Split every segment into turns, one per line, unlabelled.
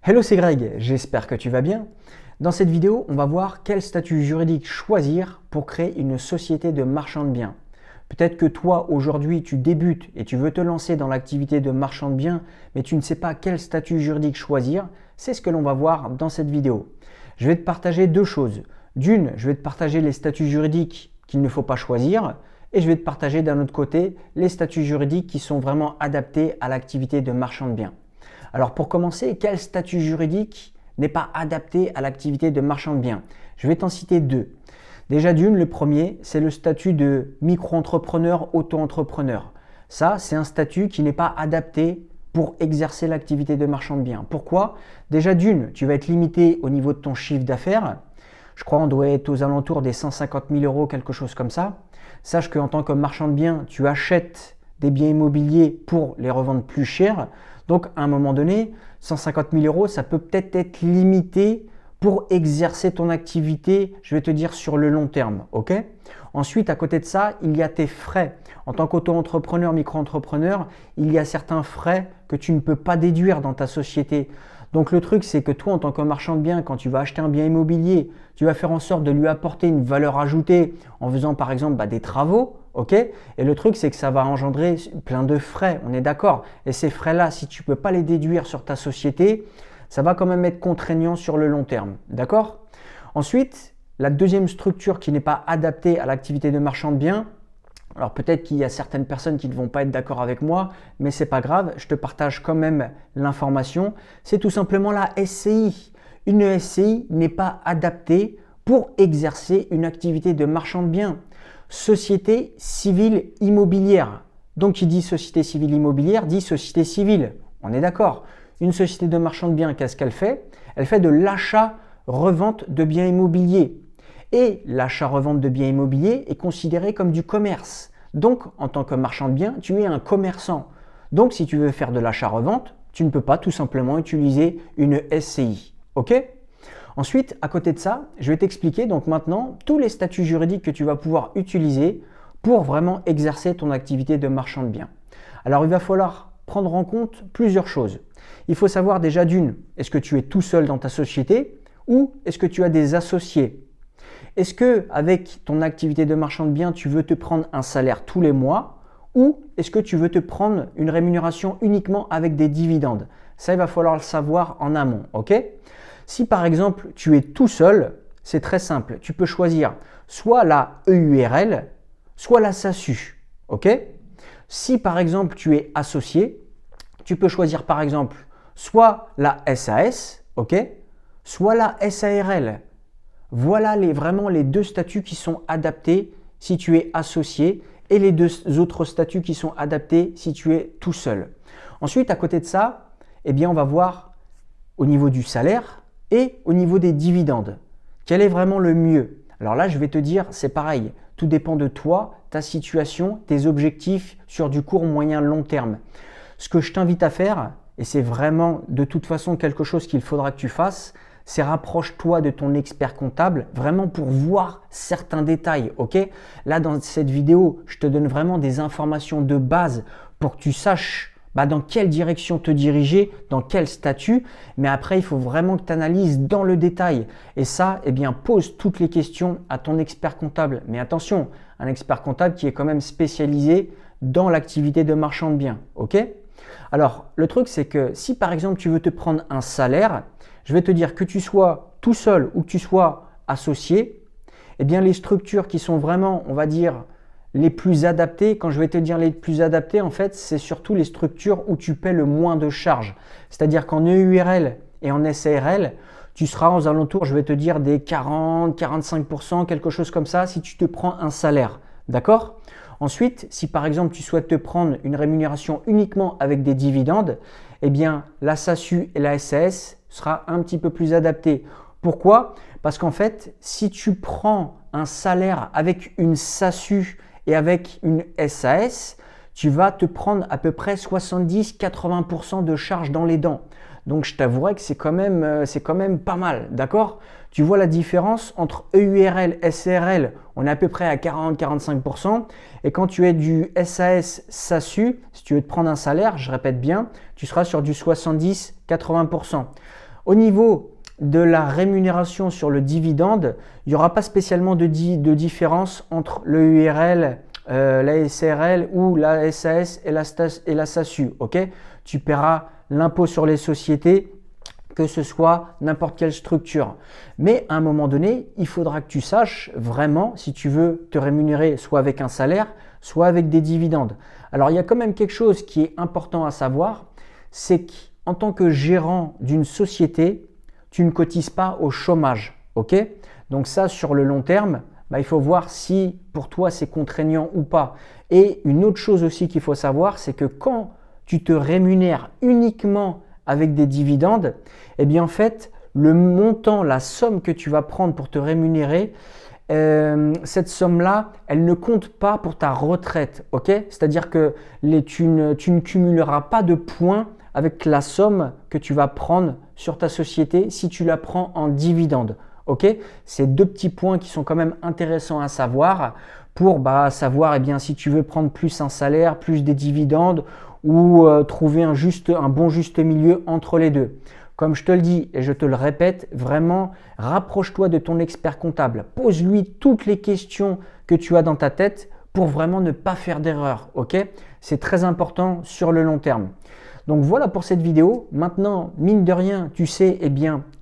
Hello, c'est Greg, j'espère que tu vas bien. Dans cette vidéo, on va voir quel statut juridique choisir pour créer une société de marchand de biens. Peut-être que toi, aujourd'hui, tu débutes et tu veux te lancer dans l'activité de marchand de biens, mais tu ne sais pas quel statut juridique choisir. C'est ce que l'on va voir dans cette vidéo. Je vais te partager deux choses. D'une, je vais te partager les statuts juridiques qu'il ne faut pas choisir, et je vais te partager d'un autre côté les statuts juridiques qui sont vraiment adaptés à l'activité de marchand de biens. Alors pour commencer, quel statut juridique n'est pas adapté à l'activité de marchand de biens? Je vais t'en citer deux. Déjà d'une, le premier, c'est le statut de micro-entrepreneur, auto-entrepreneur. Ça, c'est un statut qui n'est pas adapté pour exercer l'activité de marchand de biens. Pourquoi? Déjà d'une, tu vas être limité au niveau de ton chiffre d'affaires. Je crois qu'on doit être aux alentours des 150 000 euros, quelque chose comme ça. Sache qu'en tant que marchand de biens, tu achètes des biens immobiliers pour les revendre plus cher. Donc, à un moment donné, 150 000 euros, ça peut peut-être être limité pour exercer ton activité, je vais te dire, sur le long terme. Ok? Ensuite, à côté de ça, il y a tes frais. En tant qu'auto-entrepreneur, micro-entrepreneur, il y a certains frais que tu ne peux pas déduire dans ta société. Donc, le truc, c'est que toi, en tant que marchand de biens, quand tu vas acheter un bien immobilier, tu vas faire en sorte de lui apporter une valeur ajoutée en faisant, par exemple, des travaux. Ok? Et le truc, c'est que ça va engendrer plein de frais, on est d'accord. Et ces frais-là, si tu ne peux pas les déduire sur ta société, ça va quand même être contraignant sur le long terme. D'accord? Ensuite, la deuxième structure qui n'est pas adaptée à l'activité de marchand de biens, alors peut-être qu'il y a certaines personnes qui ne vont pas être d'accord avec moi, mais c'est pas grave, je te partage quand même l'information. C'est tout simplement la SCI. Une SCI n'est pas adaptée pour exercer une activité de marchand de biens. Société civile immobilière. Donc qui dit société civile immobilière dit société civile. On est d'accord. Une société de marchand de biens, qu'est-ce qu'elle fait? Elle fait de l'achat-revente de biens immobiliers. Et l'achat-revente de biens immobiliers est considéré comme du commerce. Donc en tant que marchand de biens, tu es un commerçant. Donc si tu veux faire de l'achat-revente, tu ne peux pas tout simplement utiliser une SCI. Ok? Ensuite, à côté de ça, je vais t'expliquer donc maintenant tous les statuts juridiques que tu vas pouvoir utiliser pour vraiment exercer ton activité de marchand de biens. Alors, il va falloir prendre en compte plusieurs choses. Il faut savoir déjà d'une, est-ce que tu es tout seul dans ta société ou est-ce que tu as des associés? Est-ce que avec ton activité de marchand de biens, tu veux te prendre un salaire tous les mois ou est-ce que tu veux te prendre une rémunération uniquement avec des dividendes? Ça, il va falloir le savoir en amont, ok? Si par exemple tu es tout seul, c'est très simple. Tu peux choisir soit la EURL, soit la SASU. Ok? Si par exemple tu es associé, tu peux choisir par exemple soit la SAS, ok? Soit la SARL. Voilà vraiment les deux statuts qui sont adaptés si tu es associé et les deux autres statuts qui sont adaptés si tu es tout seul. Ensuite, à côté de ça, eh bien, on va voir au niveau du salaire et au niveau des dividendes. Quel est vraiment le mieux? Alors là, je vais te dire, c'est pareil. Tout dépend de toi, ta situation, tes objectifs sur du court, moyen, long terme. Ce que je t'invite à faire, et c'est vraiment de toute façon quelque chose qu'il faudra que tu fasses, c'est rapproche-toi de ton expert comptable vraiment pour voir certains détails. Ok? Là, dans cette vidéo, je te donne vraiment des informations de base pour que tu saches dans quelle direction te diriger, dans quel statut, mais après il faut vraiment que tu analyses dans le détail. Et ça, eh bien, pose toutes les questions à ton expert comptable. Mais attention, un expert comptable qui est quand même spécialisé dans l'activité de marchand de biens. Ok? Alors, le truc, c'est que si par exemple tu veux te prendre un salaire, je vais te dire que tu sois tout seul ou que tu sois associé, eh bien les structures qui sont vraiment, on va dire, les plus adaptés, quand je vais te dire les plus adaptés, en fait, c'est surtout les structures où tu paies le moins de charges. C'est-à-dire qu'en EURL et en SARL, tu seras aux alentours, je vais te dire, des 40-45%, quelque chose comme ça, si tu te prends un salaire. D'accord? Ensuite, si par exemple tu souhaites te prendre une rémunération uniquement avec des dividendes, eh bien la SASU et la SAS sera un petit peu plus adaptée. Pourquoi? Parce qu'en fait, si tu prends un salaire avec une SASU et avec une SAS, tu vas te prendre à peu près 70-80% de charges dans les dents. Donc je t'avouerai que c'est quand même pas mal, d'accord? Tu vois la différence entre EURL, SARL, on est à peu près à 40-45%. Et quand tu es du SAS, SASU, si tu veux te prendre un salaire, je répète bien, tu seras sur du 70-80%. Au niveau de la rémunération sur le dividende, il n'y aura pas spécialement de différence entre le URL, la SARL ou la SAS et la SASU. Tu paieras l'impôt sur les sociétés, que ce soit n'importe quelle structure. Mais à un moment donné, il faudra que tu saches vraiment si tu veux te rémunérer soit avec un salaire, soit avec des dividendes. Alors, il y a quand même quelque chose qui est important à savoir, c'est qu'en tant que gérant d'une société, tu ne cotises pas au chômage. Donc ça, sur le long terme, il faut voir si pour toi c'est contraignant ou pas. Et une autre chose aussi qu'il faut savoir, c'est que quand tu te rémunères uniquement avec des dividendes, eh bien en fait, le montant, la somme que tu vas prendre pour te rémunérer, cette somme-là, elle ne compte pas pour ta retraite. C'est-à-dire que tu ne cumuleras pas de points avec la somme que tu vas prendre sur ta société si tu la prends en dividende. C'est deux petits points qui sont quand même intéressants à savoir pour savoir si tu veux prendre plus un salaire, plus des dividendes ou trouver un bon juste milieu entre les deux. Comme je te le dis et je te le répète, vraiment rapproche-toi de ton expert comptable. Pose-lui toutes les questions que tu as dans ta tête pour vraiment ne pas faire d'erreur. C'est très important sur le long terme. Donc voilà pour cette vidéo. Maintenant, mine de rien, tu sais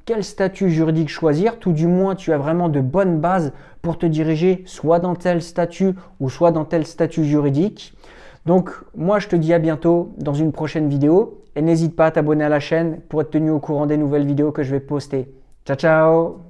quel statut juridique choisir. Tout du moins, tu as vraiment de bonnes bases pour te diriger soit dans tel statut ou soit dans tel statut juridique. Donc moi, je te dis à bientôt dans une prochaine vidéo. Et n'hésite pas à t'abonner à la chaîne pour être tenu au courant des nouvelles vidéos que je vais poster. Ciao, ciao!